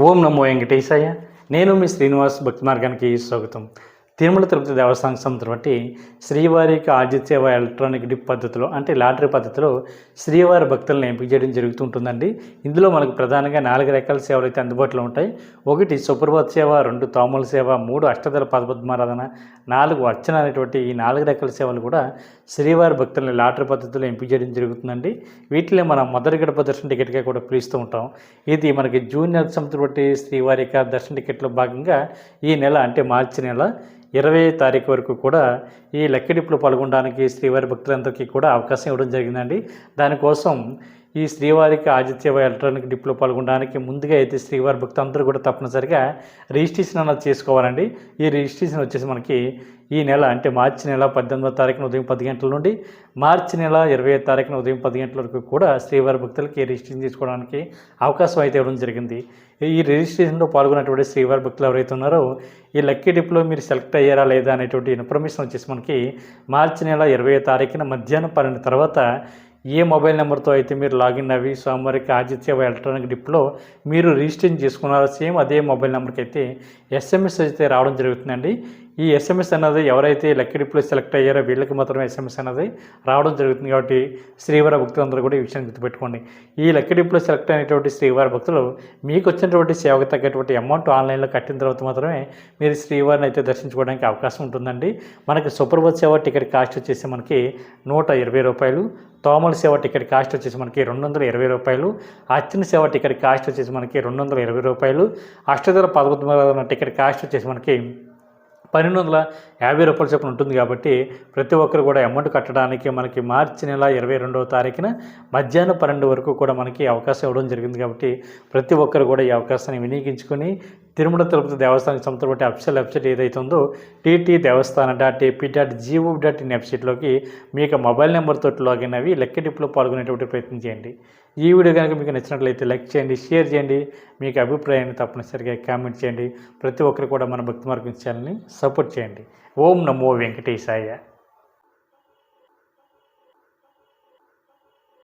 ఓం నమో వెంకటేశాయ. నేను మీ శ్రీనివాస్. భక్తి మార్గానికి స్వాగతం. తిరుమల తిరుపతి దేవస్థానం సంబంధించిన బట్టి శ్రీవారికి ఆదిత్యవ ఎలక్ట్రానిక్ డిప్ పద్ధతిలో అంటే లాటరీ పద్ధతిలో శ్రీవారి భక్తులను ఎంపిక చేయడం జరుగుతుంటుందండి. ఇందులో మనకు ప్రధానంగా 4 రకాల సేవలు అయితే అందుబాటులో ఉంటాయి. 1 సుప్రభాత సేవ, 2 తాముల సేవ, 3 అష్టదళ పదపద్మారాధన, 4 అర్చన అనేటువంటి ఈ 4 రకాల సేవలు కూడా శ్రీవారి భక్తులని లాటరీ పద్ధతిలో ఎంపిక చేయడం జరుగుతుందండి. వీటిలో మనం మొదటి గడప దర్శన టికెట్గా కూడా పిలుస్తూ ఉంటాం. ఇది మనకి జూన్ నెల సంవత్సరం బట్టి శ్రీవారి యొక్క దర్శన టికెట్లో భాగంగా ఈ నెల అంటే మార్చి నెల 20వ తారీఖు వరకు కూడా ఈ లెక్కడిప్పులో పాల్గొనడానికి శ్రీవారి భక్తులందరికీ కూడా అవకాశం ఇవ్వడం జరిగిందండి. దానికోసం ఈ శ్రీవారికి ఆదిత్యవ ఎలక్ట్రానిక్ డిప్లో పాల్గొనడానికి ముందుగా అయితే శ్రీవారి భక్తులందరూ కూడా తప్పనిసరిగా రిజిస్ట్రేషన్ అన్నది చేసుకోవాలండి. ఈ రిజిస్ట్రేషన్ వచ్చేసి మనకి ఈ నెల అంటే మార్చి నెల 18వ తారీఖున ఉదయం 10 గంటల నుండి మార్చి నెల 20వ తారీఖున ఉదయం 10 గంటల వరకు కూడా శ్రీవారి భక్తులకి రిజిస్ట్రేషన్ చేసుకోవడానికి అవకాశం అయితే ఇవ్వడం జరిగింది. ఈ రిజిస్ట్రేషన్లో పాల్గొన్నటువంటి శ్రీవారి భక్తులు ఎవరైతే ఉన్నారో ఈ లక్కీ డిప్లో మీరు సెలెక్ట్ అయ్యారా లేదా అనేటువంటి ఇన్ఫర్మేషన్ వచ్చేసి మనకి మార్చి నెల 20వ తారీఖున మధ్యాహ్నం 12 తర్వాత ఏ మొబైల్ నెంబర్తో అయితే మీరు లాగిన్ అవి స్వామివారికి ఆదిత్యవ ఎలక్ట్రానిక్ డిప్లో మీరు రిజిస్ట్రేషన్ చేసుకున్నారో సేమ్ అదే మొబైల్ నెంబర్కి అయితే ఎస్ఎంఎస్ అయితే రావడం జరుగుతుందండి. ఈ ఎస్ఎంఎస్ అన్నది ఎవరైతే లక్కీ డిప్లో సెలెక్ట్ అయ్యారో వీళ్ళకి మాత్రమే ఎస్ఎంఎస్ అన్నది రావడం జరుగుతుంది. కాబట్టి శ్రీవారి భక్తులందరూ కూడా ఈ విషయాన్ని గుర్తుపెట్టుకోండి. ఈ లక్కీ డిప్లో సెలెక్ట్ అయినటువంటి శ్రీవారి భక్తులు మీకు వచ్చినటువంటి సేవకు తగ్గటువంటి అమౌంట్ ఆన్లైన్లో కట్టిన తర్వాత మాత్రమే మీరు శ్రీవారిని అయితే దర్శించుకోవడానికి అవకాశం ఉంటుందండి. మనకి సుప్రభాత సేవ టికెట్ కాస్ట్ వచ్చేసి మనకి 120 రూపాయలు, తోమల సేవ టికెట్ కాస్ట్ వచ్చేసి మనకి 220 రూపాయలు, అర్చన సేవ టికెట్ కాస్ట్ వచ్చేసి మనకి 220 రూపాయలు, అష్టదళ పదపద్మారాధన టికెట్ కాస్ట్ వచ్చేసి మనకి 1250 రూపాయల చొప్పున ఉంటుంది. కాబట్టి ప్రతి ఒక్కరు కూడా అమౌంట్ కట్టడానికి మనకి మార్చి నెల 22వ తారీఖున మధ్యాహ్నం 12 వరకు కూడా మనకి అవకాశం ఇవ్వడం జరిగింది. కాబట్టి ప్రతి ఒక్కరు కూడా ఈ అవకాశాన్ని వినియోగించుకొని తిరుమల తిరుపతి దేవస్థానానికి సంబంధించిన అఫీషియల్ వెబ్సైట్ ఏదైతే ఉందో ttdevaస్థానం.ap.gov.in వెబ్సైట్లోకి మీకు మొబైల్ నెంబర్తో లాగిన్ అవి లక్కీ డిప్లో పాల్గొనేటువంటి ప్రయత్నం చేయండి. ఈ వీడియో కనుక మీకు నచ్చినట్లయితే లైక్ చేయండి, షేర్ చేయండి, మీకు అభిప్రాయాన్ని తప్పనిసరిగా కామెంట్ చేయండి. ప్రతి ఒక్కరు కూడా మన భక్తి మార్గం ఛానల్ని సపోర్ట్ చేయండి. ఓం నమో వెంకటేశాయ.